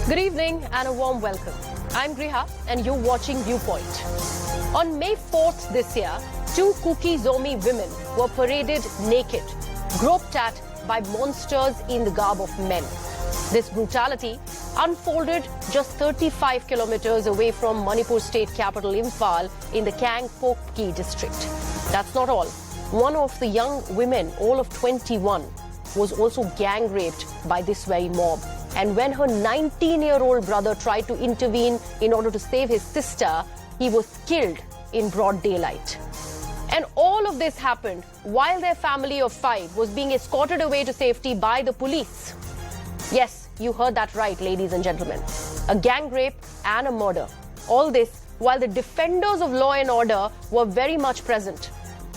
Good evening and a warm welcome. I'm Griha and you're watching Viewpoint. On May 4th this year, two kuki-zo women were paraded naked, groped at by monsters in the garb of men. This brutality unfolded just 35 kilometers away from Manipur state capital Imphal in the Kangpokpi district. That's not all. One of the young women, all of 21, was also gang raped by this very mob. And when her 19-year-old brother tried to intervene in order to save his sister, he was killed in broad daylight. And all of this happened while their family of 5 was being escorted away to safety by the police. Yes, you heard that right, ladies and gentlemen. A gang rape and a murder. All this while the defenders of law and order were very much present.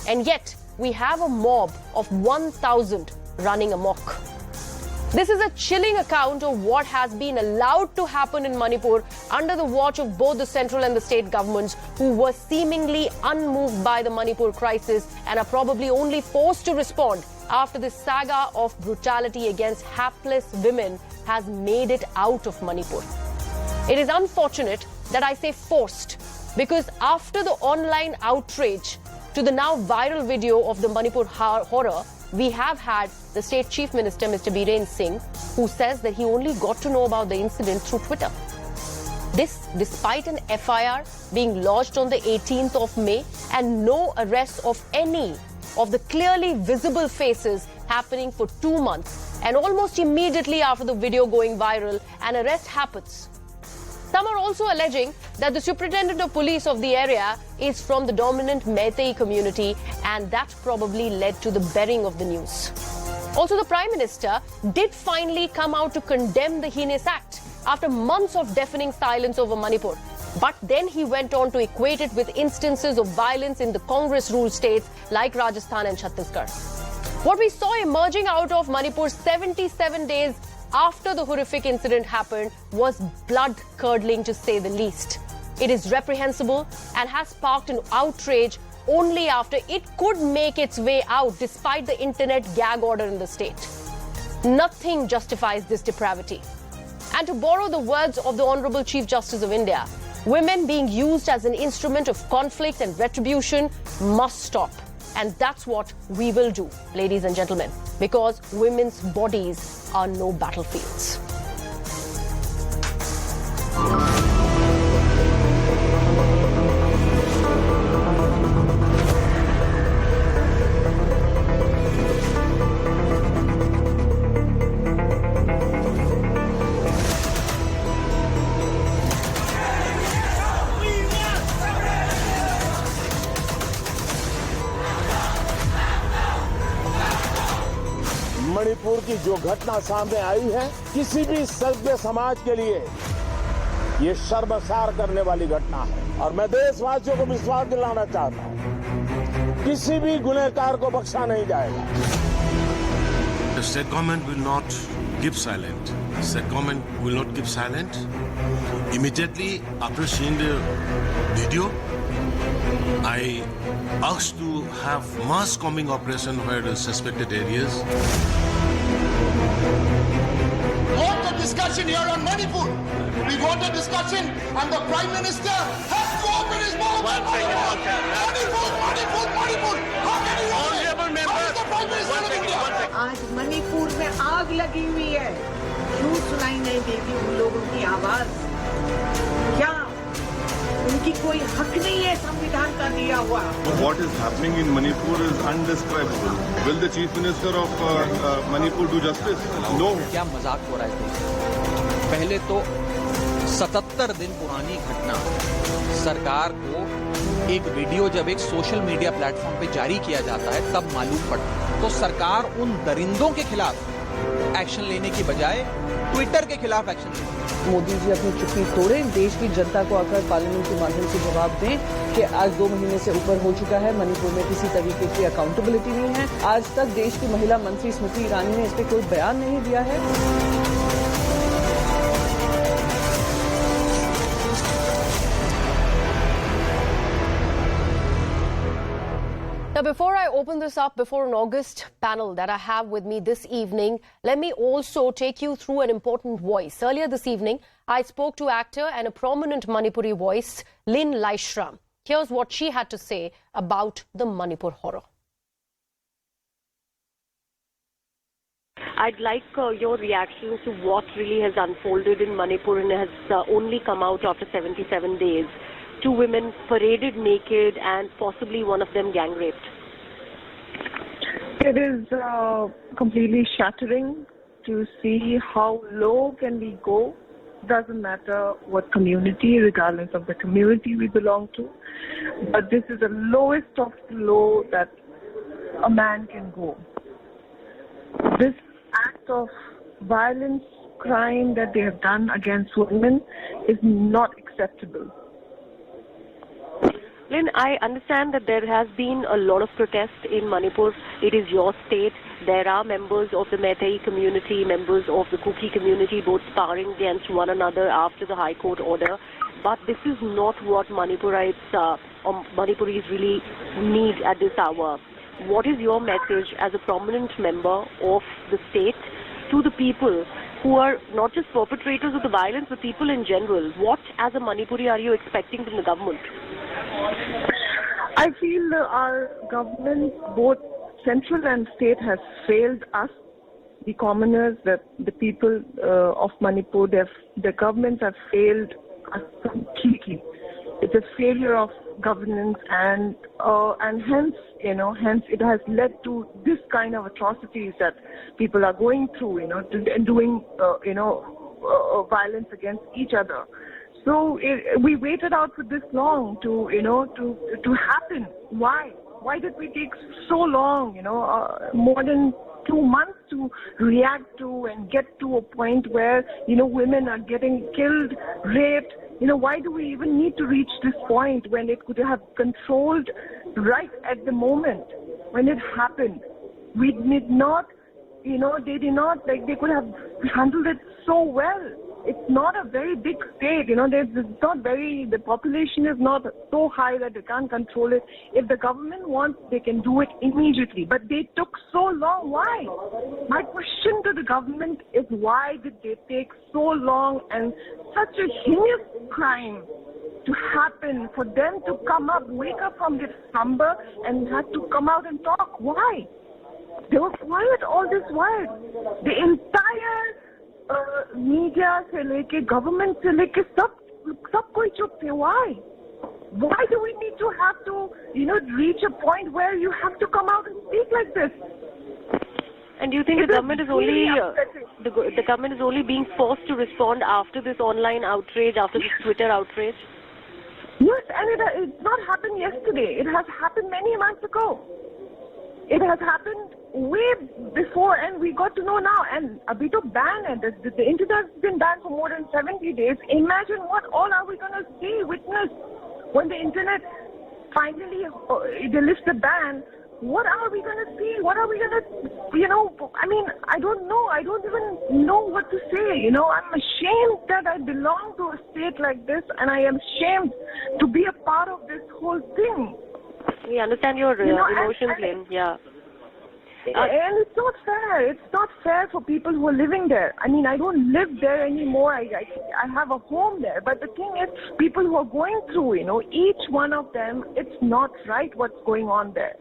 And yet, we have a mob of 1,000 running amok. This is a chilling account of what has been allowed to happen in Manipur under the watch of both the central and the state governments, who were seemingly unmoved by the Manipur crisis and are probably only forced to respond after this saga of brutality against hapless women has made it out of Manipur. It is unfortunate that I say forced, because after the online outrage to the now viral video of the Manipur horror, we have had the State Chief Minister, Mr. Biren Singh, who says that he only got to know about the incident through Twitter. This despite an FIR being lodged on the 18th of May and no arrest of any of the clearly visible faces happening for 2 months. And almost immediately after the video going viral, an arrest happens. Some are also alleging that the superintendent of police of the area is from the dominant Meitei community, and that probably led to the burying of the news. Also, the Prime Minister did finally come out to condemn the heinous act after months of deafening silence over Manipur. But then he went on to equate it with instances of violence in the Congress-ruled states like Rajasthan and Chhattisgarh. What we saw emerging out of Manipur 77 days after the horrific incident happened was blood-curdling, to say the least. It is reprehensible and has sparked an outrage only after it could make its way out despite the internet gag order in the state. Nothing justifies this depravity. And to borrow the words of the Honorable Chief Justice of India, women being used as an instrument of conflict and retribution must stop. And that's what we will do, ladies and gentlemen, because women's bodies are no battlefields. Manipur की जो घटना सामने आई है, किसी भी सभ्य समाज के लिए ये शर्मसार करने वाली घटना है। और मैं देशवासियों को विश्वास दिलाना चाहता हूं, किसी भी गुनहगार को बख्शा नहीं जाएगा। The state government will not keep silent. The state government will not keep silent. Immediately after seeing the video, I asked to have mass combing operation where the suspected areas. We want a discussion here on Manipur. We want a discussion, and the Prime Minister has to open his mouth. Manipur. How can he open it? How is the Prime Minister of India? आज मणिपुर में आग लगी हुई है, क्यों सुनाई नहीं देती उन लोगों की आवाज? क्या उनकी कोई हक नहीं है संविधान का दिया हुआ? What is happening in Manipur is undescribable. Will the Chief Minister of Manipur do justice? No. क्या मजाक हो रहा है? पहले तो 77 दिन पुरानी घटना, सरकार को एक वीडियो जब एक सोशल मीडिया प्लेटफॉर्म पे जारी किया जाता है तब मालूम पड़ता, तो सरकार उन दरिंदों के खिलाफ एक्शन लेने की बजाय ट्विटर के खिलाफ एक्शन लेती है। मोदी जी अपनी चुप्पी तोड़े, देश की जनता को आकर पार्लियामेंट के माध्यम से जवाब दें कि आज 2 महीने से ऊपर हो चुका है, मणिपुर में किसी तरीके की अकाउंटेबिलिटी नहीं है। आज तक देश की महिला मंत्री स्मृति ईरानी ने इस पर कोई बयान नहीं दिया है। Now, before I open this up before an August panel that I have with me this evening, let me also take you through an important voice. Earlier this evening, I spoke to actor and a prominent Manipuri voice, Lynn Laishram. Here's what she had to say about the Manipur horror. I'd like your reaction to what really has unfolded in Manipur and has only come out after 77 days. 2 women paraded naked and possibly one of them gang raped. It is completely shattering to see how low can we go. Doesn't matter what community, regardless of the community we belong to. But this is the lowest of the low that a man can go. This act of violence, crime that they have done against women is not acceptable. Lynn, I understand that there has been a lot of protest in Manipur. It is your state. There are members of the Meitei community, members of the Kuki community, both sparring against one another after the High Court order. But this is not what Manipurites or Manipuris really need at this hour. What is your message as a prominent member of the state to the people who are not just perpetrators of the violence, but people in general? What, as a Manipuri, are you expecting from the government? I feel our government, both central and state, has failed us, the commoners, the people of Manipur. The governments have failed us completely. It's a failure of governance, and hence it has led to this kind of atrocities that people are going through, doing violence against each other. So we waited out for this long to happen. Why? Why did we take so long? More than 2 months to react to and get to a point where women are getting killed, raped. Why do we even need to reach this point when it could have controlled right at the moment when it happened? We did not, they did not, they could have handled it so well. It's not a very big state, the population is not so high that they can't control it. If the government wants, they can do it immediately. But they took so long. Why? My question to the government is, why did they take so long and such a heinous crime to happen for them to come up, wake up from this slumber and have to come out and talk? Why? They were quiet all this while. The entire media se leke, government se leke, sab koi chup the. Why? Why do we need to have to, reach a point where you have to come out and speak like this? And do you think the government is only the government is only being forced to respond after this online outrage, after this Twitter outrage? Yes, and it's not happened yesterday. It has happened many months ago. It has happened way before, and we got to know now. And abhi to ban hai. The internet has been banned for more than 70 days. Imagine what all are we going to see, witness, when the internet finally they lift the ban. What are we going to see? What are we going to, I don't know. I don't even know what to say. I'm ashamed that I belong to a state like this, and I am ashamed to be a part of this whole thing. We understand your emotions, Lynn. Yeah. And it's not fair. It's not fair for people who are living there. I don't live there anymore. I have a home there. But the thing is, people who are going through, each one of them, it's not right what's going on there.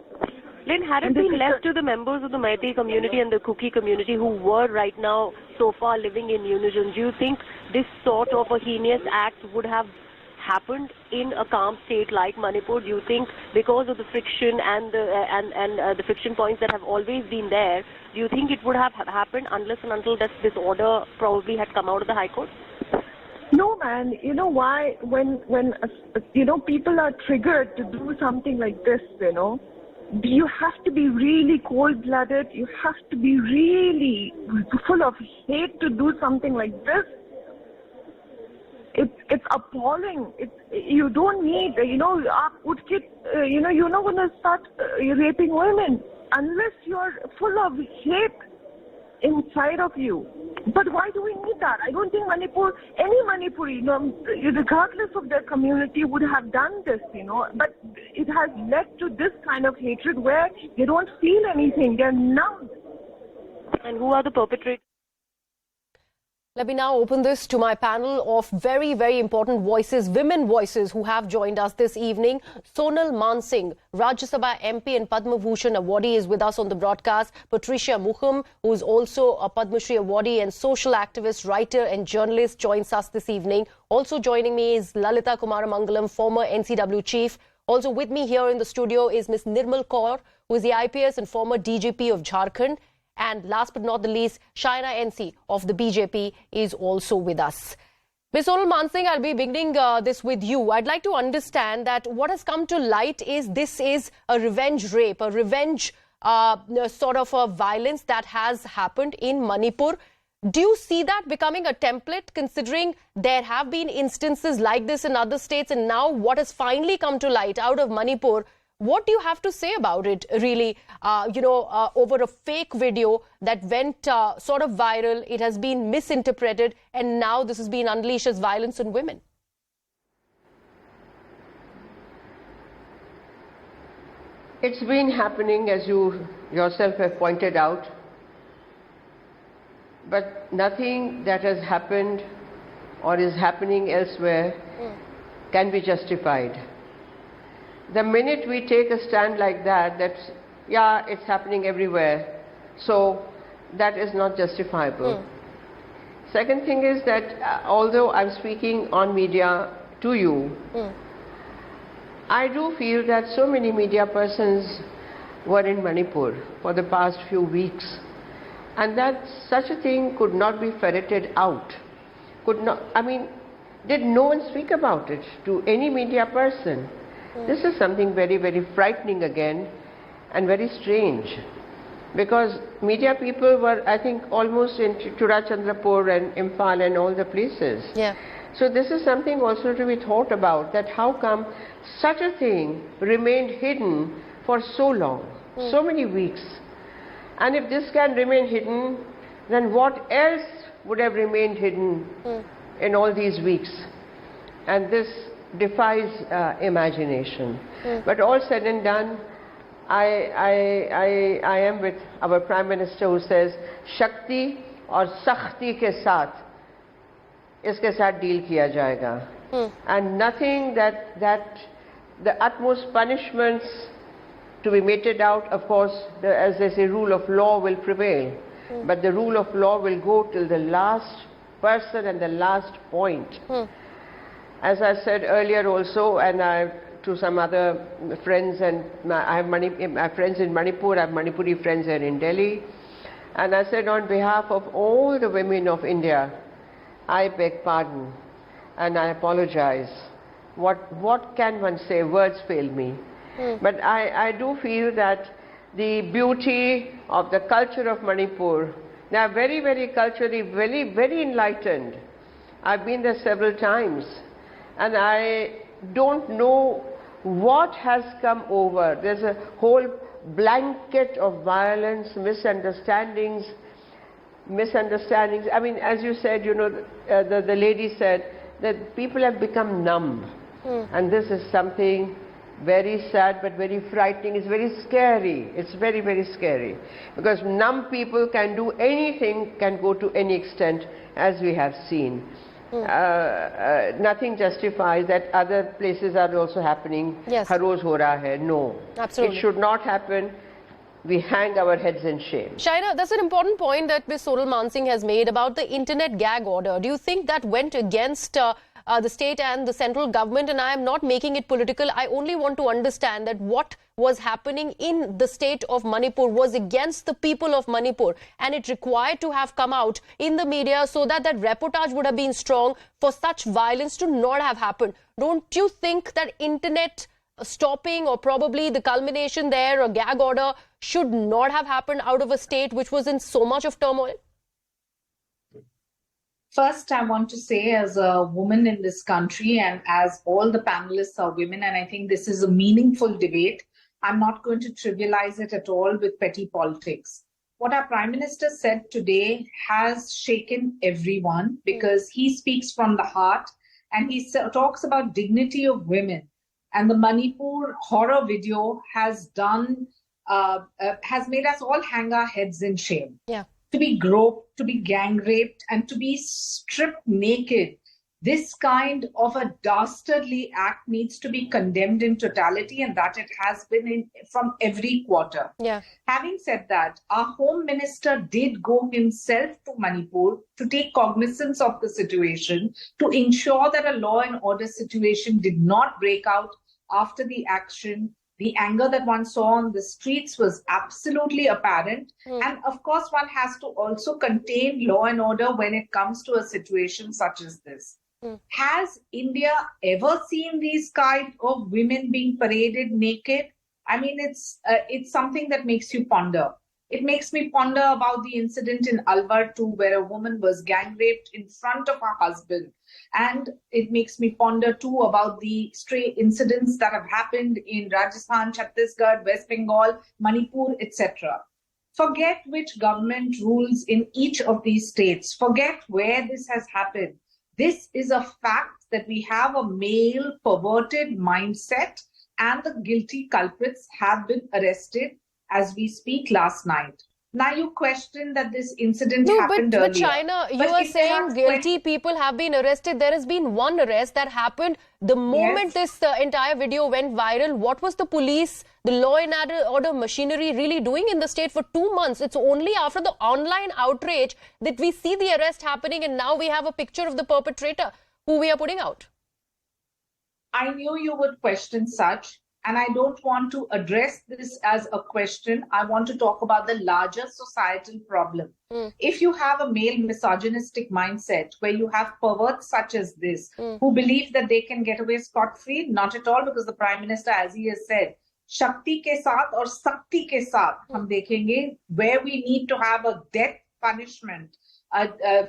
Lynn, had it been left to the members of the Meitei community and the Kuki community who were right now so far living in unison, do you think this sort of a heinous act would have happened in a calm state like Manipur? Do you think because of the friction and the friction points that have always been there, do you think it would have happened unless and until this order probably had come out of the High Court? No, man. You know why? When people are triggered to do something like this, you have to be really cold-blooded. You have to be really full of hate to do something like this. It's appalling. You don't need, you're not going to start raping women unless you're full of hate inside of you. But why do we need that? I don't think Manipur, any Manipuri, regardless of their community, would have done this, But it has led to this kind of hatred where they don't feel anything. They're numb. And who are the perpetrators? Let me now open this to my panel of very, very important voices, women voices who have joined us this evening. Sonal Mansingh, Rajya Sabha MP and Padma Bhushan awardee, is with us on the broadcast. Patricia Mukham, who is also a Padma Shri awardee and social activist, writer and journalist, joins us this evening. Also joining me is Lalita Kumaramangalam, former NCW chief. Also with me here in the studio is Ms. Nirmal Kaur, who is the IPS and former DGP of Jharkhand. And last but not the least, Shaina NC of the BJP is also with us. Ms. Sonal Mansingh, I'll be beginning this with you. I'd like to understand that what has come to light is this is a revenge rape, a revenge sort of a violence that has happened in Manipur. Do you see that becoming a template, considering there have been instances like this in other states, and now what has finally come to light out of Manipur? What do you have to say about it, really, over a fake video that went sort of viral? It has been misinterpreted, and now this has been unleashed as violence on women. It's been happening, as you yourself have pointed out, but nothing that has happened or is happening elsewhere can be justified. The minute we take a stand like that, yeah, it's happening everywhere, so that is not justifiable. Second thing is that although I'm speaking on media to you, I do feel that so many media persons were in Manipur for the past few weeks, and that such a thing could not be ferreted out. Did no one speak about it to any media person? This is something very, very frightening again and very strange, because media people were, I think, almost in Churachandrapur and Imphal and all the places. Yeah. So this is something also to be thought about, that how come such a thing remained hidden for so long, so many weeks. And if this can remain hidden, then what else would have remained hidden in all these weeks? And this defies imagination. But all said and done, I am with our Prime Minister, who says, Shakti और सख्ती के साथ इसके साथ deal किया जाएगा. And nothing that the utmost punishments to be meted out, of course, as they say, rule of law will prevail. But the rule of law will go till the last person and the last point. As I said earlier also, and to some other friends, and I have friends in Manipur, I have Manipuri friends here in Delhi, and I said, on behalf of all the women of India, I beg pardon and I apologize. What can one say? Words fail me. But I do feel that the beauty of the culture of Manipur, they are very, very culturally, very, very enlightened. I've been there several times, and I don't know what has come over. There's a whole blanket of violence, misunderstandings. I mean, as you said, the lady said that people have become numb. And this is something very sad but very frightening. It's very scary. It's very, very scary. Because numb people can do anything, can go to any extent, as we have seen. Nothing justifies that other places are also happening. Yes. Har roz ho raha hai. No. Absolutely. It should not happen. We hang our heads in shame. Shaina, that's an important point that Ms. Sonal Mansingh has made about the internet gag order. Do you think that went against the state and the central government? And I am not making it political. I only want to understand that what was happening in the state of Manipur was against the people of Manipur, and it required to have come out in the media so that that reportage would have been strong for such violence to not have happened. Don't you think that internet stopping, or probably the culmination there, a gag order, should not have happened out of a state which was in so much of turmoil? First, I want to say, as a woman in this country, and as all the panelists are women, and I think this is a meaningful debate, I'm not going to trivialize it at all with petty politics. what our Prime Minister said today has shaken everyone because he speaks from the heart and he talks about dignity of women. And the Manipur horror video has made us all hang our heads in shame. Yeah. To be groped, to be gang raped, and to be stripped naked. This kind of a dastardly act needs to be condemned in totality, and that it has been from every quarter. Yeah. Having said that, our Home Minister did go himself to Manipur to take cognizance of the situation, to ensure that a law and order situation did not break out after the action. The anger that one saw on the streets was absolutely apparent. And of course, one has to also contain law and order when it comes to a situation such as this. Has India ever seen these kind of women being paraded naked? I mean, it's something that makes you ponder. It makes me ponder about the incident in Alwar too, where a woman was gang raped in front of her husband. And it makes me ponder too about the stray incidents that have happened in Rajasthan, Chhattisgarh, West Bengal, Manipur, etc. Forget which government rules in each of these states. Forget where this has happened. This is a fact that we have a male perverted mindset, and the guilty culprits have been arrested as we speak last night. Now you question that this incident happened earlier. But China, you are saying guilty people have been arrested. There has been one arrest that happened the moment this entire video went viral. What was the police, the law and order machinery really doing in the state for 2 months? It's only after the online outrage that we see the arrest happening, and now we have a picture of the perpetrator who we are putting out. I knew you would question such. And I don't want to address this as a question. I want to talk about the larger societal problem. If you have a male misogynistic mindset where you have perverts such as this who believe that they can get away scot-free, not at all, because the Prime Minister, as he has said, Shakti ke saath or Sakti ke saath hum dekhenge, where we need to have a death punishment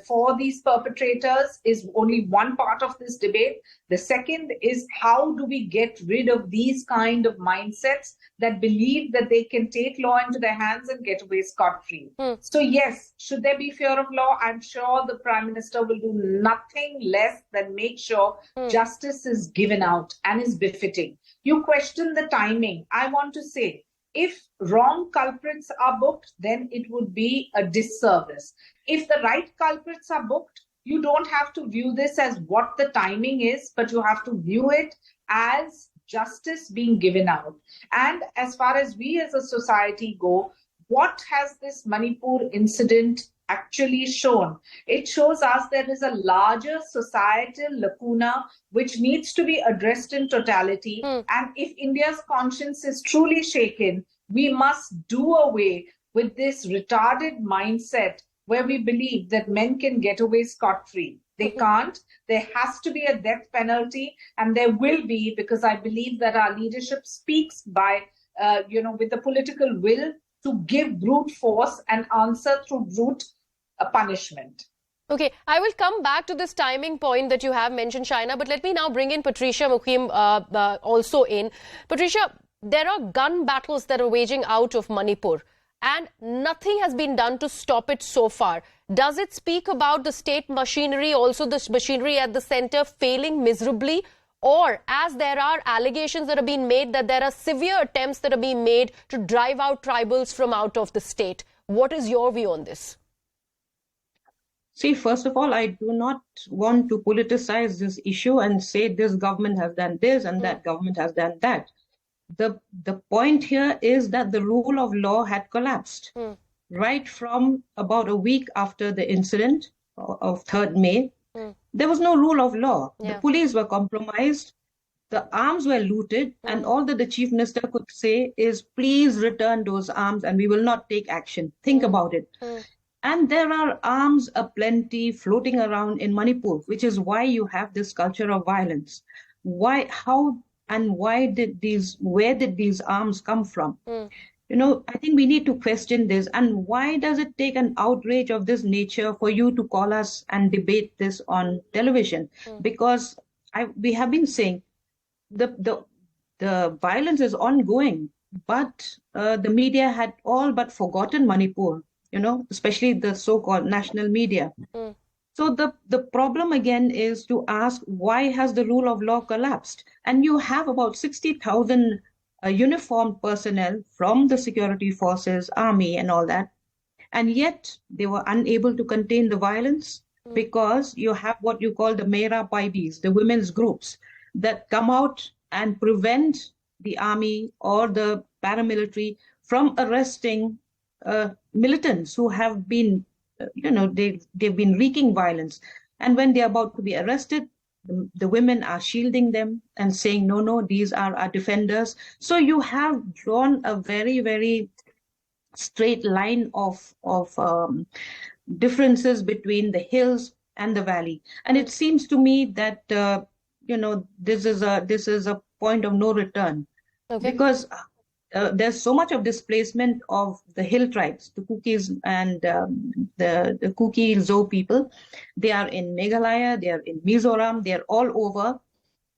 for these perpetrators is only one part of this debate. The second is, how do we get rid of these kind of mindsets that believe that they can take law into their hands and get away scot-free? So yes, should there be fear of law? I'm sure the Prime Minister will do nothing less than make sure justice is given out and is befitting. You question the timing. I want to say, if wrong culprits are booked, then it would be a disservice. If the right culprits are booked, you don't have to view this as what the timing is, but you have to view it as justice being given out. And as far as we as a society go, what has this Manipur incident actually shown? It shows us there is a larger societal lacuna which needs to be addressed in totality. And if India's conscience is truly shaken, we must do away with this retarded mindset where we believe that men can get away scot-free. They can't. There has to be a death penalty, and there will be, because I believe that our leadership speaks by, with the political will to give brute force and answer through brute punishment. Okay, I will come back to this timing point that you have mentioned, Shaina, but let me now bring in Patricia Mukim also in. Patricia, there are gun battles that are waging out of Manipur, and nothing has been done to stop it so far. Does it speak about the state machinery, also the machinery at the center, failing miserably? Or, as there are allegations that have been made that there are severe attempts that are being made to drive out tribals from out of the state. What is your view on this? See, first of all, I do not want to politicize this issue and say this government has done this and that government has done that. The point here is that the rule of law had collapsed. Right from about a week after the incident of 3rd May, there was no rule of law. The police were compromised, the arms were looted, and all that the Chief Minister could say is, please return those arms and we will not take action. Think about it. And there are arms aplenty floating around in Manipur, which is why you have this culture of violence. Why, how, and where did these arms come from? I think we need to question this. And why does it take an outrage of this nature for you to call us and debate this on television? Because we have been saying the violence is ongoing, but the media had all but forgotten Manipur. especially the so-called national media. So the problem again is to ask, why has the rule of law collapsed? And you have about 60,000 uniformed personnel from the security forces, army and all that. And yet they were unable to contain the violence because you have what you call the Mera Paibis, the women's groups that come out and prevent the army or the paramilitary from arresting militants who have been, they've been wreaking violence. And when they're about to be arrested, the women are shielding them and saying, no, these are our defenders. So you have drawn a very, very straight line of differences between the hills and the valley. And it seems to me that, this is a point of no return. Okay. Because there's so much of displacement of the hill tribes, the Kukis and the kuki-zo people. They are in Meghalaya, they are in Mizoram, they are all over.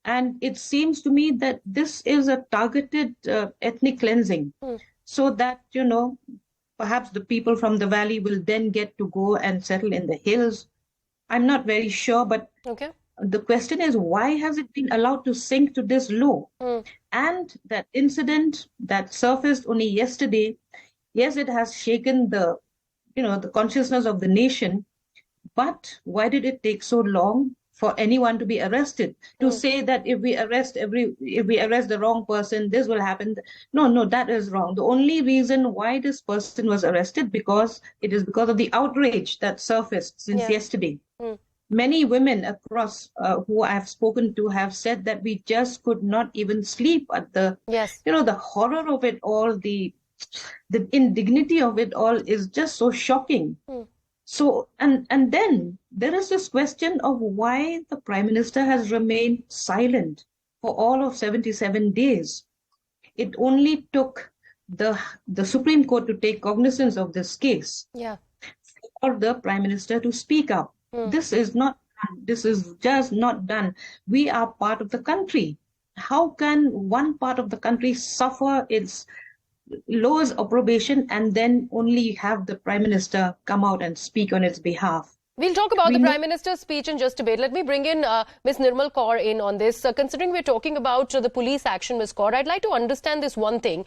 And it seems to me that this is a targeted ethnic cleansing. So that, perhaps the people from the valley will then get to go and settle in the hills. I'm not very sure, but the question is, why has it been allowed to sink to this low? And that incident that surfaced only yesterday, yes, it has shaken the consciousness of the nation, but why did it take so long for anyone to be arrested? To say that if we arrest the wrong person, this will happen. No, that is wrong. The only reason why this person was arrested because of the outrage that surfaced since yesterday. Many women across who I have spoken to have said that we just could not even sleep at the horror of it all, the indignity of it all is just so shocking. So, and then there is this question of why the Prime Minister has remained silent for all of 77 days. It only took the Supreme Court to take cognizance of this case for the Prime Minister to speak up. This is just not done. We are part of the country. How can one part of the country suffer its lowest approbation and then only have the Prime Minister come out and speak on its behalf? We'll talk about the Prime Minister's speech in just a bit. Let me bring in Ms. Nirmal Kaur in on this. Considering we're talking about the police action, Ms. Kaur, I'd like to understand this one thing,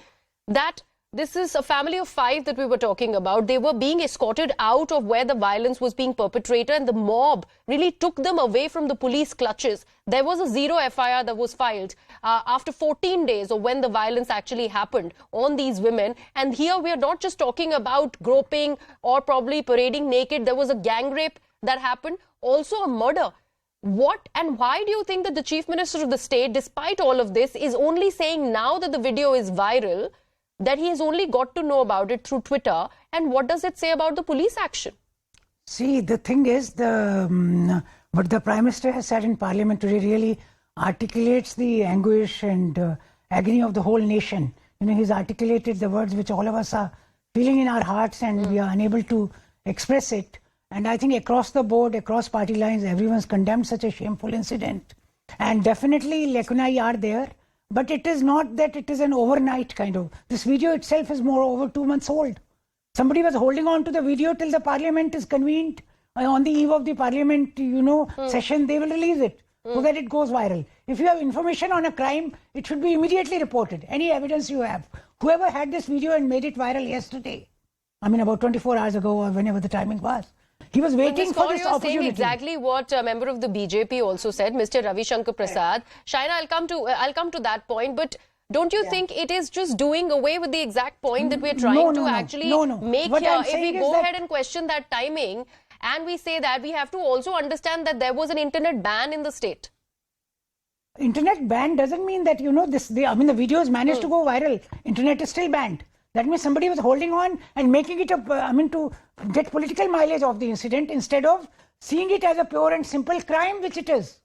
that this is a family of 5 that we were talking about. They were being escorted out of where the violence was being perpetrated, and the mob really took them away from the police clutches. There was a 0 FIR that was filed after 14 days of when the violence actually happened on these women. And here we are not just talking about groping or probably parading naked. There was a gang rape that happened, also a murder. What and why do you think that the Chief Minister of the state, despite all of this, is only saying now that the video is viral, that he has only got to know about it through Twitter? And what does it say about the police action? See, the thing is, what the Prime Minister has said in Parliament today really articulates the anguish and agony of the whole nation. He's articulated the words which all of us are feeling in our hearts, and we are unable to express it. And I think across the board, across party lines, everyone's condemned such a shameful incident. And definitely Lekunai are there. But it is not that it is an overnight kind of. This video itself is more over 2 months old. Somebody was holding on to the video till the Parliament is convened. On the eve of the Parliament, session, they will release it so that it goes viral. If you have information on a crime, it should be immediately reported. Any evidence you have. Whoever had this video and made it viral yesterday, about 24 hours ago or whenever the timing was, he was waiting for this opportunity. Saying exactly what a member of the BJP also said, Mr. Ravi Shankar Prasad. Shaina, I'll come to that point, but don't you think it is just doing away with the exact point that we're trying to actually make what here? If we go ahead and question that timing, and we say that, we have to also understand that there was an internet ban in the state. Internet ban doesn't mean that, the videos managed to go viral. Internet is still banned. That means somebody was holding on and making it to get political mileage of the incident instead of seeing it as a pure and simple crime, which it is.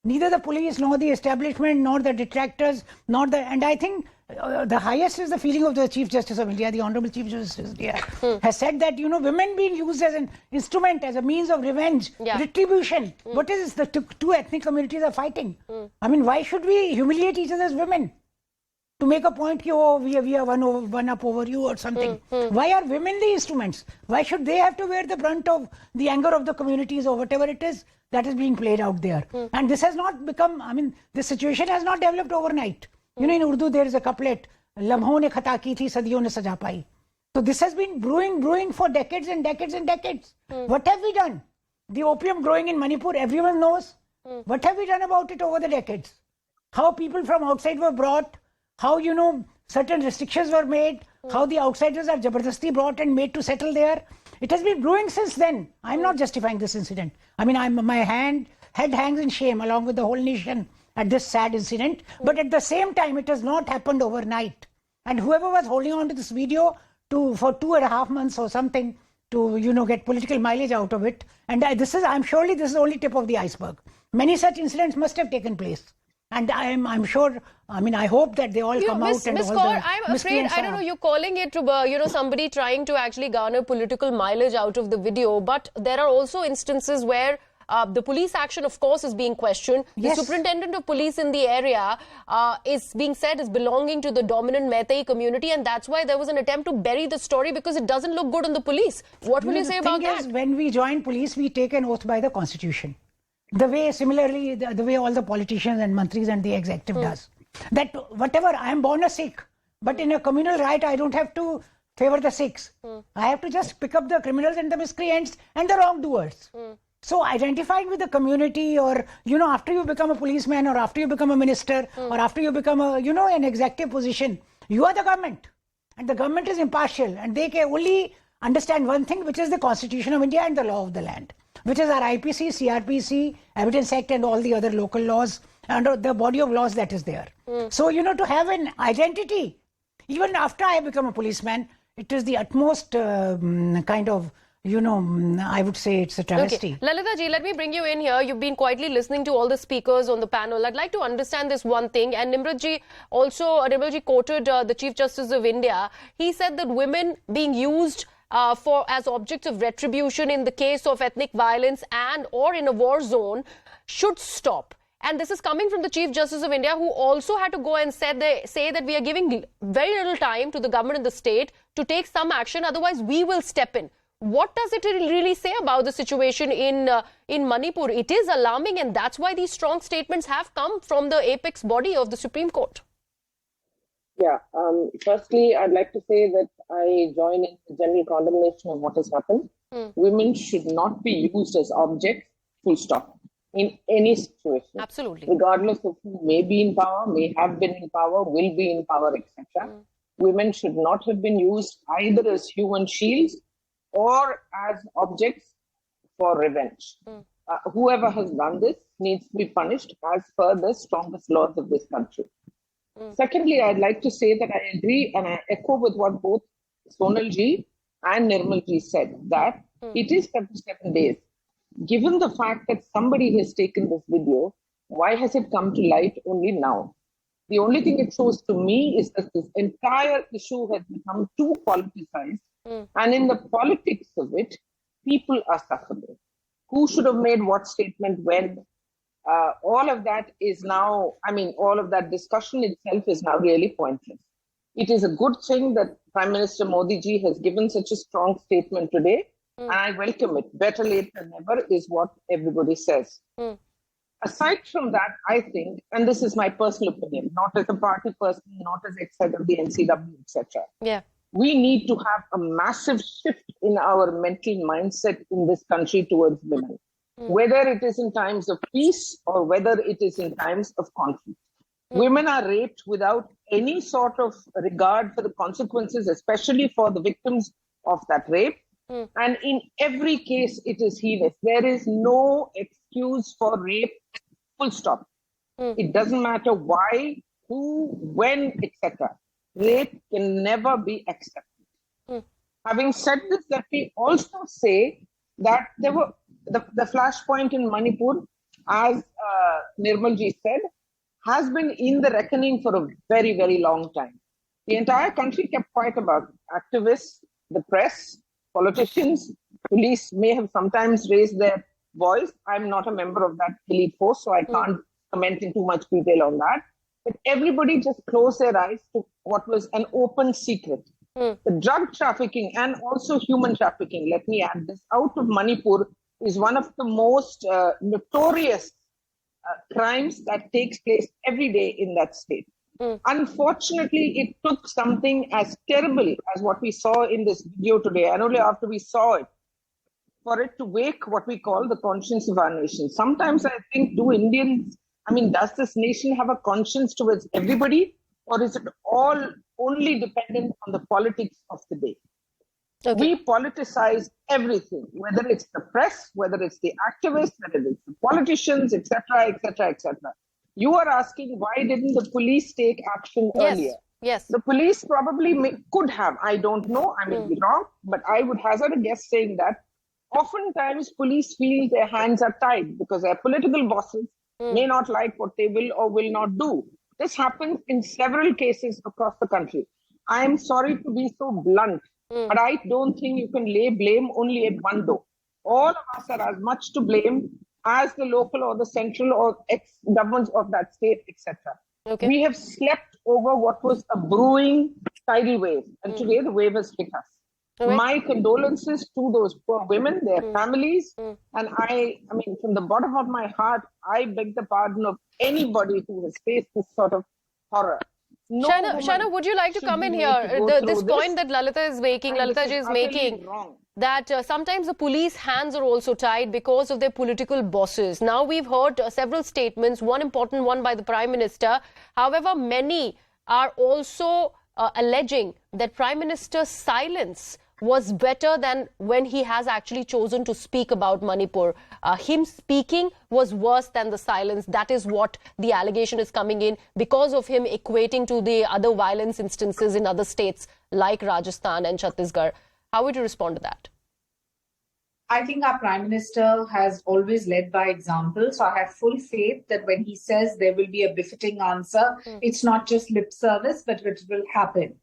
Neither the police, nor the establishment, nor the detractors, and I think the highest is the feeling of the Chief Justice of India, the Honorable Chief Justice of India, has said that, women being used as an instrument, as a means of revenge, retribution. What is this? The two ethnic communities are fighting. Why should we humiliate each other's women? to make a point that, oh, we are one up over you or something. Why are women the instruments? Why should they have to wear the brunt of the anger of the communities or whatever it is that is being played out there? And this has not become, I mean, this situation has not developed overnight. You know, in Urdu there is a couplet, Lamhon ne khata ki thi, sadiyon ne saja pai. So this has been brewing for decades and decades and decades. What have we done? The opium growing in Manipur, everyone knows. What have we done about it over the decades? How people from outside were brought, how, you know, certain restrictions were made, how the outsiders are jabardasti brought and made to settle there. It has been brewing since then. I'm not justifying this incident. I mean, my head hangs in shame along with the whole nation at this sad incident. But at the same time, it has not happened overnight. And whoever was holding on to this video for 2.5 months or something to, you know, get political mileage out of it. And I'm surely this is only tip of the iceberg. Many such incidents must have taken place. And I'm sure, I mean, I hope that they all come out and Miss all Kaur, the I'm afraid, I don't know, you're calling it, you know, somebody trying to actually garner political mileage out of the video. But there are also instances where the police action, of course, is being questioned. Yes. The superintendent of police in the area is being said is belonging to the dominant Meitei community. And that's why there was an attempt to bury the story because it doesn't look good on the police. What will you say about that? The thing is, when we join police, we take an oath by the constitution. The way, similarly, the way all the politicians and mantris and the executive does. That whatever, I am born a Sikh, but in a communal riot, I don't have to favor the Sikhs. I have to just pick up the criminals and the miscreants and the wrongdoers. So identifying with the community, or, you know, after you become a policeman or after you become a minister or after you become a, you know, an executive position, you are the government. And the government is impartial and they can only understand one thing, which is the Constitution of India and the law of the land, which is our IPC, CRPC, Evidence Act and all the other local laws and the body of laws that is there. So, you know, to have an identity, even after I become a policeman, it is the utmost kind of, you know, I would say it's a travesty. Okay. Lalita ji, let me bring you in here. You've been quietly listening to all the speakers on the panel. I'd like to understand this one thing. And Nimrat ji quoted the Chief Justice of India. He said that women being used as objects of retribution in the case of ethnic violence and or in a war zone should stop. And this is coming from the Chief Justice of India, who also had to go and say that we are giving very little time to the government and the state to take some action. Otherwise, we will step in. What does it really say about the situation in Manipur? It is alarming, and that's why these strong statements have come from the apex body of the Supreme Court. Yeah, firstly, I'd like to say that I join in the general condemnation of what has happened. Women should not be used as objects, full stop, in any situation. Absolutely. Regardless of who may be in power, may have been in power, will be in power, etc. Women should not have been used either as human shields or as objects for revenge. Whoever has done this needs to be punished as per the strongest laws of this country. Secondly, I'd like to say that I agree and I echo with what both Sonal ji and Nirmal ji said, that it is 37 days. Given the fact that somebody has taken this video, why has it come to light only now? The only thing it shows to me is that this entire issue has become too politicized. And in the politics of it, people are suffering. Who should have made what statement when? All of that is now, I mean, all of that discussion itself is now really pointless. It is a good thing that Prime Minister Modi ji has given such a strong statement today, and I welcome it. Better late than never is what everybody says. Aside from that, I think, and this is my personal opinion, not as a party person, not as ex-head of the NCW, etc. Yeah. We need to have a massive shift in our mental mindset in this country towards women, whether it is in times of peace or whether it is in times of conflict. Women are raped without any sort of regard for the consequences, especially for the victims of that rape. And in every case, it is heinous. There is no excuse for rape, full stop. It doesn't matter why, who, when, etc. Rape can never be accepted. Having said this, let me also say that there were the flashpoint in Manipur, as Nirmal ji said, has been in the reckoning for a very, very long time. The entire country kept quiet about it. Activists, the press, politicians, police may have sometimes raised their voice. I'm not a member of that elite force, so I can't comment in too much detail on that. that everybody just closed their eyes to what was an open secret. The drug trafficking and also human trafficking, let me add this, out of Manipur is one of the most notorious crimes that takes place every day in that state. Unfortunately, it took something as terrible as what we saw in this video today, and only after we saw it, for it to wake what we call the conscience of our nation. Sometimes I think, does this nation have a conscience towards everybody, or is it all only dependent on the politics of the day? Okay. We politicize everything, whether it's the press, whether it's the activists, whether it's the politicians, etc., etc., etc. You are asking, why didn't the police take action earlier? Yes. The police probably could have. I don't know. I may be wrong, but I would hazard a guess saying that oftentimes police feel their hands are tied because their political bosses may not like what they will or will not do. This happens in several cases across the country. I am sorry to be so blunt, but I don't think you can lay blame only at one door. All of us are as much to blame as the local or the central or ex-governments of that state, etc. Okay. We have slept over what was a brewing tidal wave, and today the wave has hit us. Right. My condolences to those poor women, their families, and I mean, from the bottom of my heart, I beg the pardon of anybody who has faced this sort of horror. No Shaina, would you like to come in here? This point that Lalita is making, Lalita ji is making, that sometimes the police hands are also tied because of their political bosses. Now we've heard several statements, one important one by the Prime Minister. However, many are also alleging that Prime Minister's silence was better than when he has actually chosen to speak about Manipur. Him speaking was worse than the silence. That is what the allegation is coming in because of him equating to the other violence instances in other states like Rajasthan and Chhattisgarh. How would you respond to that? I think our Prime Minister has always led by example. So I have full faith that when he says there will be a befitting answer, it's not just lip service, but it will happen.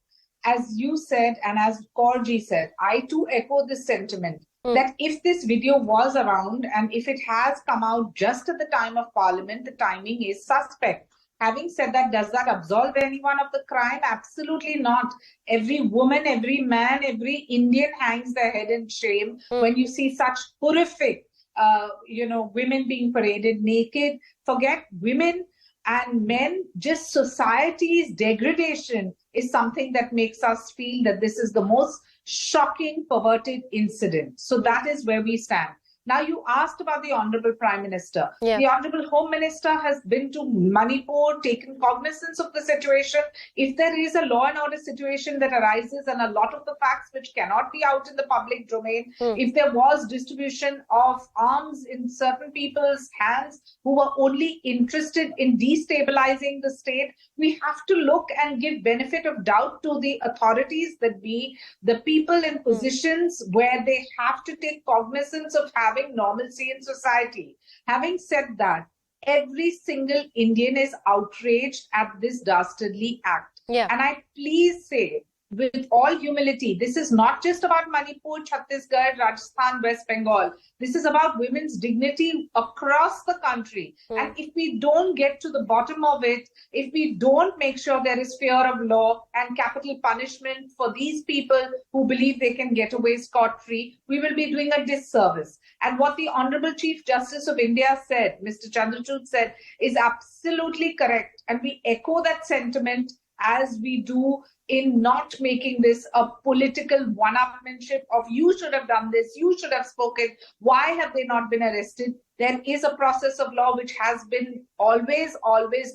As you said, and as Kaurji said, I too echo this sentiment that if this video was around and if it has come out just at the time of Parliament, the timing is suspect. Having said that, does that absolve anyone of the crime? Absolutely not. Every woman, every man, every Indian hangs their head in shame when you see such horrific, women being paraded naked. Forget women and men, just society's degradation is something that makes us feel that this is the most shocking, perverted incident. So that is where we stand. Now, you asked about the Honorable Prime Minister. Yeah. The Honorable Home Minister has been to Manipur, taken cognizance of the situation. If there is a law and order situation that arises and a lot of the facts which cannot be out in the public domain, if there was distribution of arms in certain people's hands who were only interested in destabilizing the state, we have to look and give benefit of doubt to the authorities, that be the people in positions where they have to take cognizance of having normalcy in society. Having said that, every single Indian is outraged at this dastardly act. Yeah. And I please say, with all humility, this is not just about Manipur, Chhattisgarh, Rajasthan, West Bengal. This is about women's dignity across the country. And if we don't get to the bottom of it, if we don't make sure there is fear of law and capital punishment for these people who believe they can get away scot-free, we will be doing a disservice. And what the Honorable Chief Justice of India said, Mr. Chandrachud said, is absolutely correct. And we echo that sentiment as we do in not making this a political one-upmanship of you should have done this, you should have spoken, why have they not been arrested? There is a process of law which has been always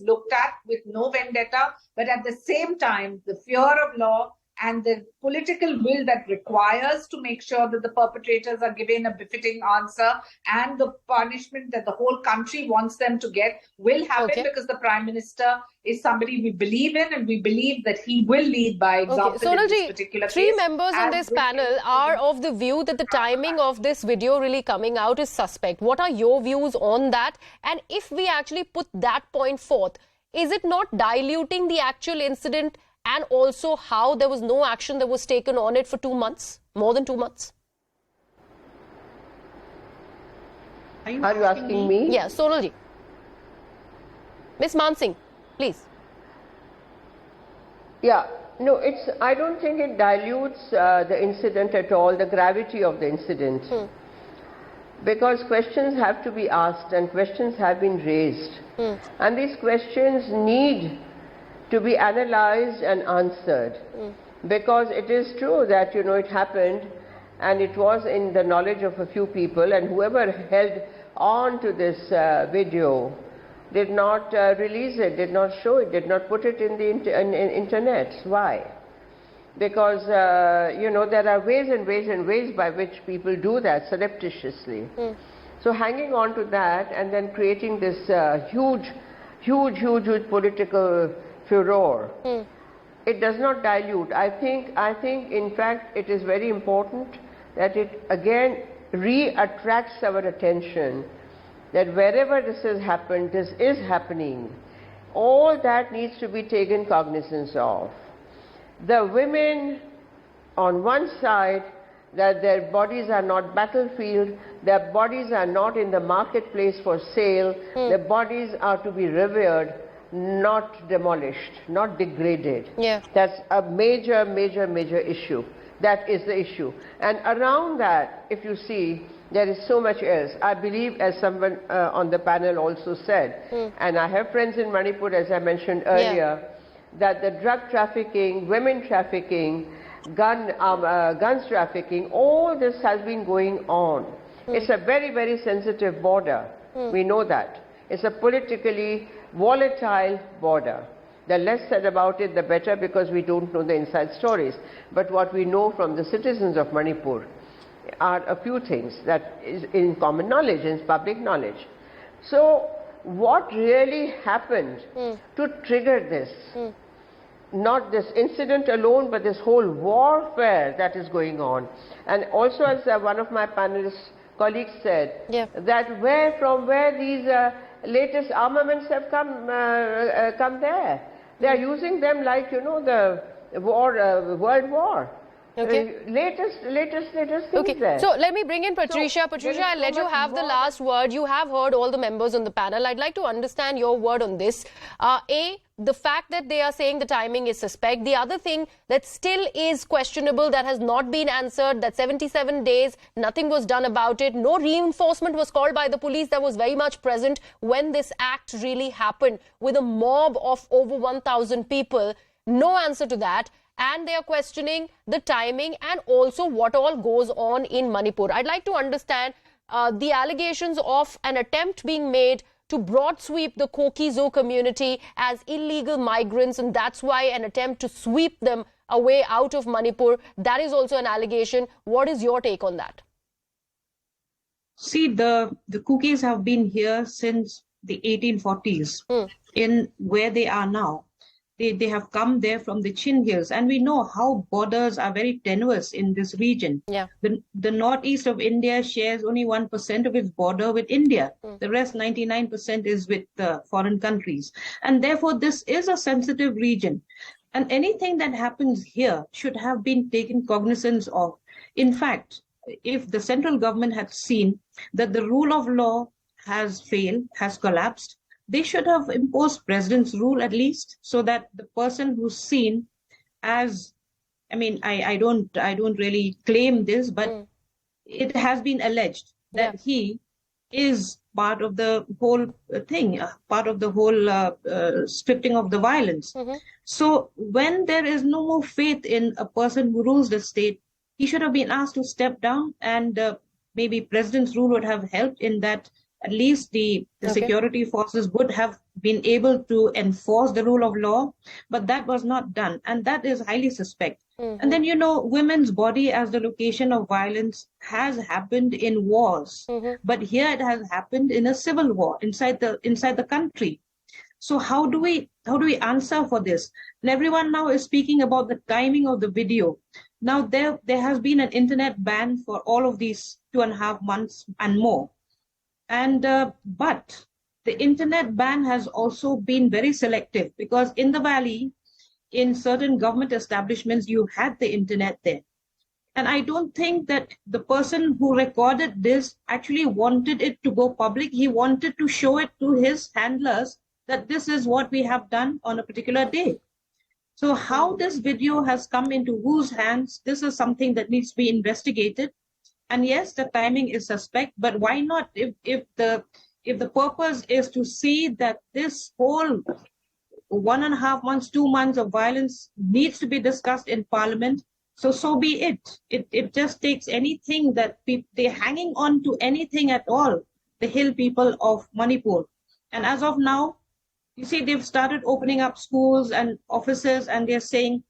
looked at with no vendetta, but at the same time, the fear of law and the political will that requires to make sure that the perpetrators are given a befitting answer and the punishment that the whole country wants them to get will happen, because the Prime Minister is somebody we believe in and we believe that he will lead by example in this particular case. Three members on this panel are of the view that the timing of this video really coming out is suspect. What are your views on that? And if we actually put that point forth, is it not diluting the actual incident and also how there was no action that was taken on it for 2 months, more than 2 months? Are you asking me? Yeah, Sonalji. Ms. Mansingh, please. Yeah, no, I don't think it dilutes the incident at all, the gravity of the incident. Because questions have to be asked and questions have been raised. And these questions need to be analyzed and answered. Because it is true that, it happened and it was in the knowledge of a few people, and whoever held on to this video did not release it, did not show it, did not put it in the internet. Why? Because, there are ways and ways and ways by which people do that surreptitiously. So hanging on to that and then creating this huge political furor, it does not dilute. I think in fact it is very important that it again re-attracts our attention that wherever this has happened, this is happening, all that needs to be taken cognizance of. The women on one side, that their bodies are not battlefield, their bodies are not in the marketplace for sale, their bodies are to be revered, not demolished, not degraded. That's a major issue. That is the issue. And around that, if you see, there is so much else. I believe, as someone on the panel also said, and I have friends in Manipur, as I mentioned earlier, that the drug trafficking, women trafficking, guns trafficking, all this has been going on. It's a very sensitive border. We know that. It's a politically volatile border. The less said about it, the better, because we don't know the inside stories. But what we know from the citizens of Manipur are a few things that is in common knowledge, in public knowledge. So what really happened to trigger this? Not this incident alone, but this whole warfare that is going on. And also, as one of my panelist colleagues said, that from where these latest armaments have come there. They are using them like, the World War. Latest things there. So let me bring in Patricia. Patricia, I'll let you have the last word. You have heard all the members on the panel. I'd like to understand your word on this. The fact that they are saying the timing is suspect. The other thing that still is questionable, that has not been answered, that 77 days, nothing was done about it. No reinforcement was called by the police that was very much present when this act really happened, with a mob of over 1,000 people. No answer to that. And they are questioning the timing and also what all goes on in Manipur. I'd like to understand the allegations of an attempt being made to broad sweep the kuki-zo community as illegal migrants, and that's why an attempt to sweep them away out of Manipur. That is also an allegation. What is your take on that? See, the Kukis have been here since the 1840s in where they are now. They have come there from the Chin Hills, and we know how borders are very tenuous in this region. The northeast of India shares only 1% of its border with India. The rest, 99%, is with foreign countries. And therefore, this is a sensitive region. And anything that happens here should have been taken cognizance of. In fact, if the central government had seen that the rule of law has failed, has collapsed, they should have imposed president's rule at least, so that the person who's seen as, I don't really claim this, but it has been alleged that he is part of the whole thing, part of the whole stripping of the violence. So when there is no more faith in a person who rules the state, he should have been asked to step down, and maybe president's rule would have helped in that. At least the security forces would have been able to enforce the rule of law, but that was not done, and that is highly suspect. And then, women's body as the location of violence has happened in wars, but here it has happened in a civil war inside the country. So how do we answer for this? And everyone now is speaking about the timing of the video. Now there has been an internet ban for all of these 2.5 months and more. And but the internet ban has also been very selective, because in the valley, in certain government establishments, you had the internet there. And I don't think that the person who recorded this actually wanted it to go public. He wanted to show it to his handlers that this is what we have done on a particular day. So how this video has come into whose hands, this is something that needs to be investigated. And yes, the timing is suspect, but why not? If the purpose is to see that this whole 1.5 months, 2 months of violence needs to be discussed in Parliament, so be it. It just takes anything that they're hanging on to anything at all, the hill people of Manipur. And as of now, you see, they've started opening up schools and offices, and they're saying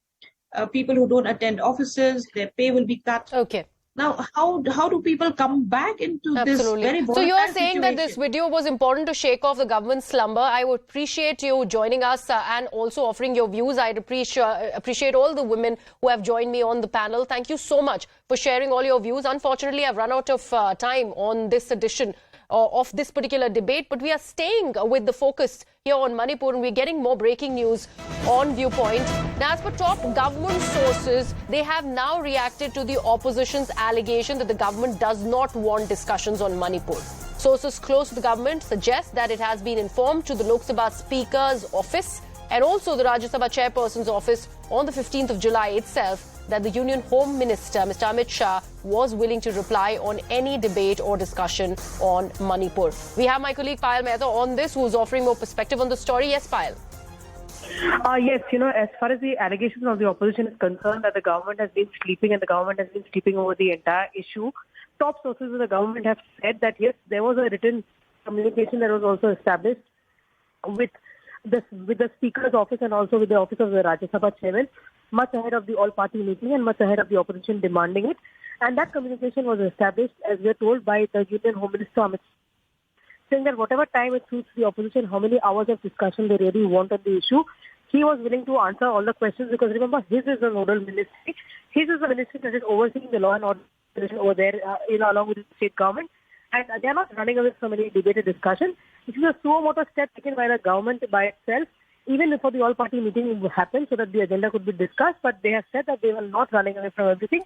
people who don't attend offices, their pay will be cut. Okay. Now, how do people come back into this very volatile So you are saying situation? that this video was important to shake off the government's slumber. I would appreciate you joining us and also offering your views. I'd appreciate all the women who have joined me on the panel. Thank you so much for sharing all your views. Unfortunately, I've run out of time on this edition of this particular debate, but we are staying with the focus here on Manipur, and we're getting more breaking news on Viewpoint. Now, as per top government sources, they have now reacted to the opposition's allegation that the government does not want discussions on Manipur. Sources close to the government suggest that it has been informed to the Lok Sabha Speaker's office and also the Rajya Sabha Chairperson's office on the 15th of July itself that the Union Home Minister, Mr. Amit Shah, was willing to reply on any debate or discussion on Manipur. We have my colleague Payal Mehta on this, who's offering more perspective on the story. Yes, Payal. Yes, as far as the allegations of the opposition is concerned that the government has been sleeping and the government has been sleeping over the entire issue, top sources of the government have said that yes, there was a written communication that was also established with the Speaker's office and also with the office of the Rajya Sabha Chairman, much ahead of the all-party meeting and much ahead of the opposition demanding it. And that communication was established, as we are told, by the Union Home Minister Amit Shah, saying that whatever time it suits the opposition, how many hours of discussion they really want on the issue, he was willing to answer all the questions, because remember, his is the nodal ministry. His is the ministry that is overseeing the law and order over there, along with the state government. And they are not running away from any debate or discussion. It is a suo motu step taken by the government by itself, even before the all-party meeting happened, so that the agenda could be discussed. But they have said that they were not running away from everything,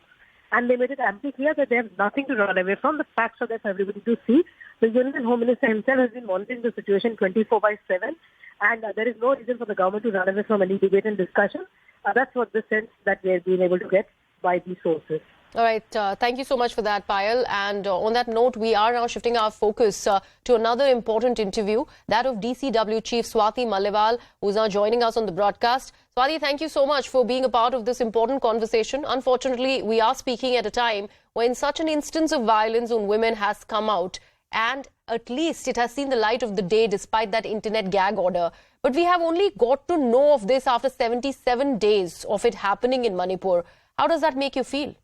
and they made it amply clear that they have nothing to run away from. The facts are there for everybody to see. The Union Home Minister himself has been monitoring the situation 24/7, and there is no reason for the government to run away from any debate and discussion. That's what the sense that we have been able to get by these sources. All right. Thank you so much for that, Payal. And on that note, we are now shifting our focus to another important interview, that of DCW Chief Swati Mallewal, who is now joining us on the broadcast. Swati, thank you so much for being a part of this important conversation. Unfortunately, we are speaking at a time when such an instance of violence on women has come out, and at least it has seen the light of the day despite that internet gag order. But we have only got to know of this after 77 days of it happening in Manipur. How does that make you feel?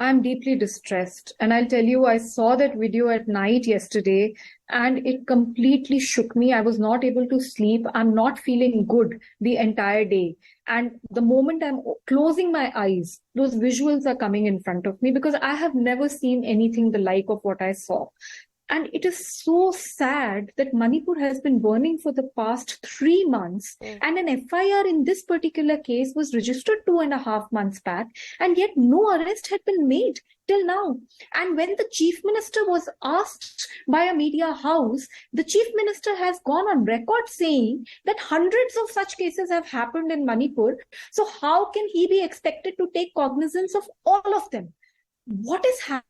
I'm deeply distressed. And I'll tell you, I saw that video at night yesterday and it completely shook me. I was not able to sleep. I'm not feeling good the entire day. And the moment I'm closing my eyes, those visuals are coming in front of me, because I have never seen anything the like of what I saw. And it is so sad that Manipur has been burning for the past 3 months. And an FIR in this particular case was registered 2.5 months back. And yet no arrest had been made till now. And when the chief minister was asked by a media house, the chief minister has gone on record saying that hundreds of such cases have happened in Manipur. So how can he be expected to take cognizance of all of them? What is happening?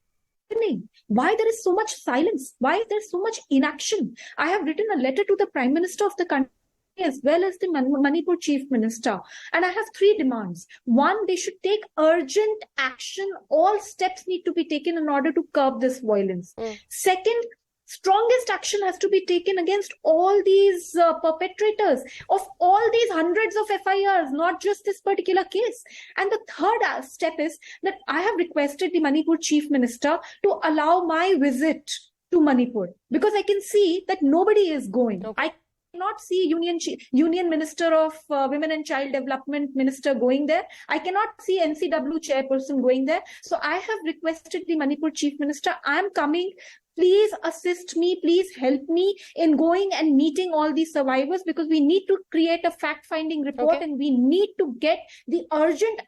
Why there is so much silence? Why is there so much inaction? I have written a letter to the Prime Minister of the country as well as the Manipur Chief Minister, and I have 3 demands. 1, they should take urgent action. All steps need to be taken in order to curb this violence. Second, strongest action has to be taken against all these perpetrators of all these hundreds of FIRs, not just this particular case. And the third step is that I have requested the Manipur Chief Minister to allow my visit to Manipur, because I can see that nobody is going. I cannot see Union Minister of Women and Child Development Minister going there. I cannot see NCW Chairperson going there. So I have requested the Manipur Chief Minister, I am coming. Please assist me, please help me in going and meeting all these survivors, because we need to create a fact-finding report and we need to get the urgent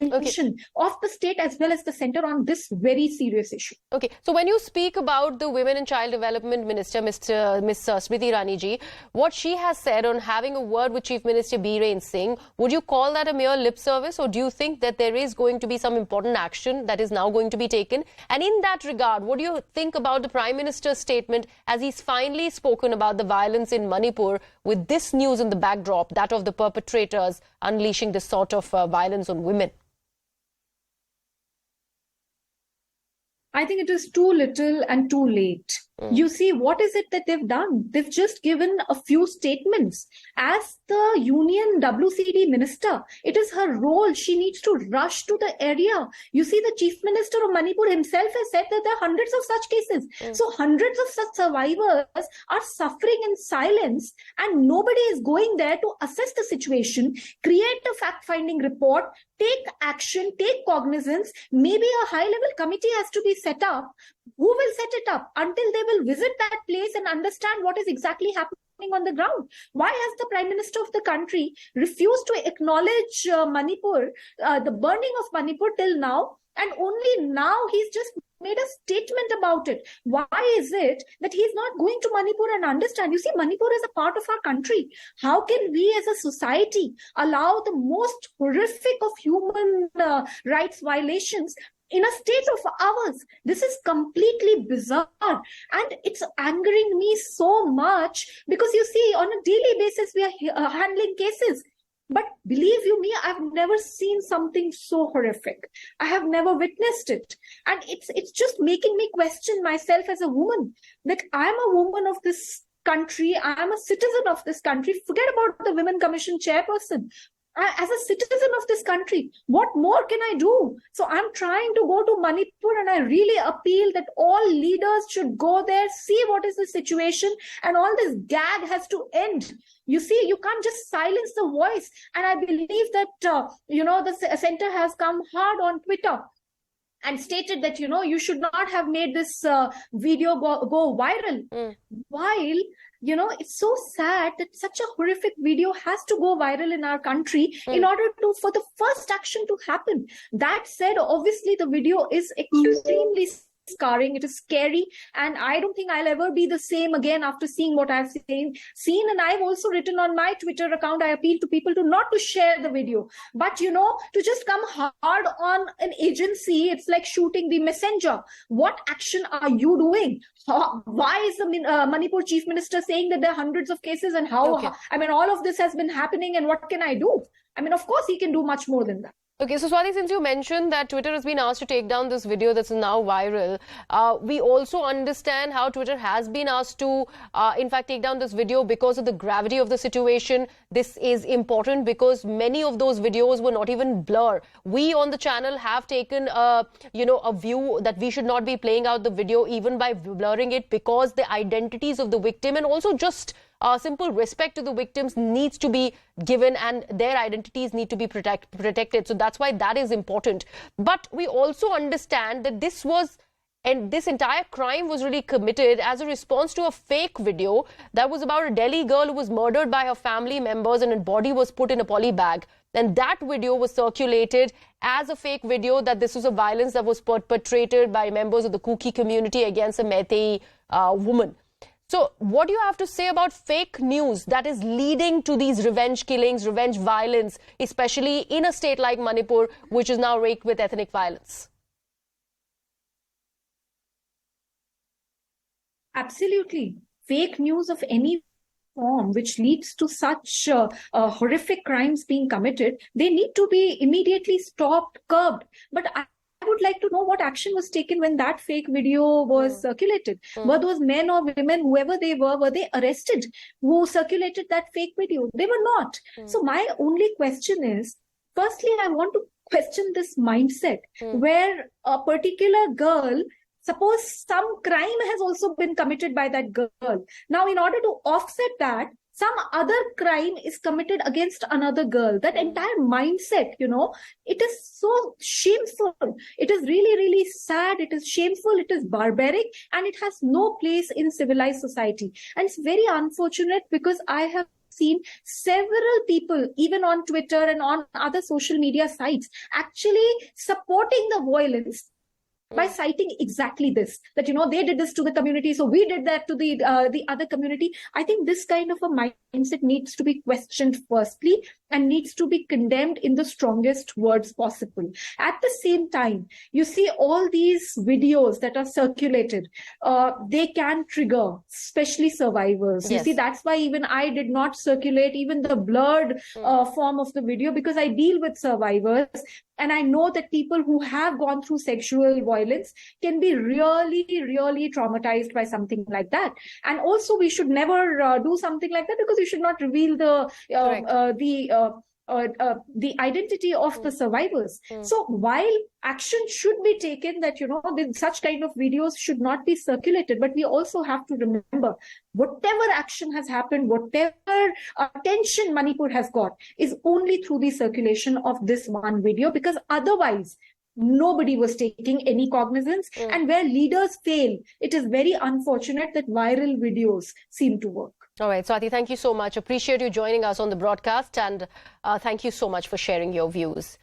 attention of the state as well as the center on this very serious issue. Okay, so when you speak about the Women and Child Development Minister, Ms. Smriti Irani ji, what she has said on having a word with Chief Minister Biren Singh, would you call that a mere lip service, or do you think that there is going to be some important action that is now going to be taken? And in that regard, what do you think about the Prime Minister's statement as he's finally spoken about the violence in Manipur with this news in the backdrop, that of the perpetrators unleashing this sort of violence on women? I think it is too little and too late. You see, what is it that they've done? They've just given a few statements. As the union WCD minister, it is her role. She needs to rush to the area. You see, the chief minister of Manipur himself has said that there are hundreds of such cases. So hundreds of such survivors are suffering in silence, and nobody is going there to assess the situation, create a fact-finding report, take action, take cognizance. Maybe a high-level committee has to be set up. Who will set it up? Until they will visit that place and understand what is exactly happening on the ground. Why has the Prime Minister of the country refused to acknowledge Manipur, the burning of Manipur till now? And only now he's just made a statement about it. Why is it that he's not going to Manipur and understand? You see, Manipur is a part of our country. How can we as a society allow the most horrific of human rights violations in a state of ours? This is completely bizarre, and it's angering me so much because you see, on a daily basis we are handling cases. But believe you me, I've never seen something so horrific. I have never witnessed it. And it's just making me question myself as a woman, that I'm a woman of this country. I'm a citizen of this country. Forget about the Women Commission chairperson. As a citizen of this country, what more can I do? So I'm trying to go to Manipur, and I really appeal that all leaders should go there, see what is the situation, and all this gag has to end. You see, you can't just silence the voice. And I believe that, the center has come hard on Twitter and stated that, you should not have made this video go viral. While, it's so sad that such a horrific video has to go viral in our country in order for the first action to happen. That said, obviously the video is extremely scarring. It is scary, and I don't think I'll ever be the same again after seeing what I've seen. And I've also written on my Twitter account, I appeal to people not to share the video, but to just come hard on an agency. It's like shooting the messenger. What action are you doing? Why is the Manipur chief minister saying that there are hundreds of cases, and how? Okay. All of this has been happening, and what can I do? Of course he can do much more than that. Okay, so Swati, since you mentioned that Twitter has been asked to take down this video that's now viral, we also understand how Twitter has been asked to, in fact, take down this video because of the gravity of the situation. This is important because many of those videos were not even blur. We on the channel have taken, a view that we should not be playing out the video even by blurring it, because the identities of the victim and also just simple respect to the victims needs to be given, and their identities need to be protected. So that's why that is important. But we also understand that this entire crime was really committed as a response to a fake video that was about a Delhi girl who was murdered by her family members and her body was put in a poly bag. And that video was circulated as a fake video, that this was a violence that was perpetrated by members of the Kuki community against a Meitei woman. So what do you have to say about fake news that is leading to these revenge killings, revenge violence, especially in a state like Manipur, which is now raked with ethnic violence? Absolutely. Fake news of any form which leads to such horrific crimes being committed, they need to be immediately stopped, curbed. But I would like to know what action was taken when that fake video was circulated. Were those men or women, whoever they were they arrested who circulated that fake video? They were not. So my only question is, firstly, I want to question this mindset where a particular girl, suppose some crime has also been committed by that girl. Now, in order to offset that, some other crime is committed against another girl. That entire mindset, it is so shameful. It is really, really sad. It is shameful. It is barbaric, and it has no place in civilized society. And it's very unfortunate because I have seen several people, even on Twitter and on other social media sites, actually supporting the violence by citing exactly this, that, they did this to the community, so we did that to the other community. I think this kind of a mindset needs to be questioned firstly and needs to be condemned in the strongest words possible. At the same time, you see all these videos that are circulated, they can trigger, especially survivors. Yes. You see, that's why even I did not circulate even the blurred form of the video, because I deal with survivors. And I know that people who have gone through sexual violence can be really, really traumatized by something like that. And also, we should never do something like that, because we should not reveal the identity of the survivors. So while action should be taken that, such kind of videos should not be circulated, but we also have to remember, whatever action has happened, whatever attention Manipur has got, is only through the circulation of this one video, because otherwise nobody was taking any cognizance. And where leaders fail, it is very unfortunate that viral videos seem to work. All right, Swati, thank you so much. Appreciate you joining us on the broadcast, and thank you so much for sharing your views.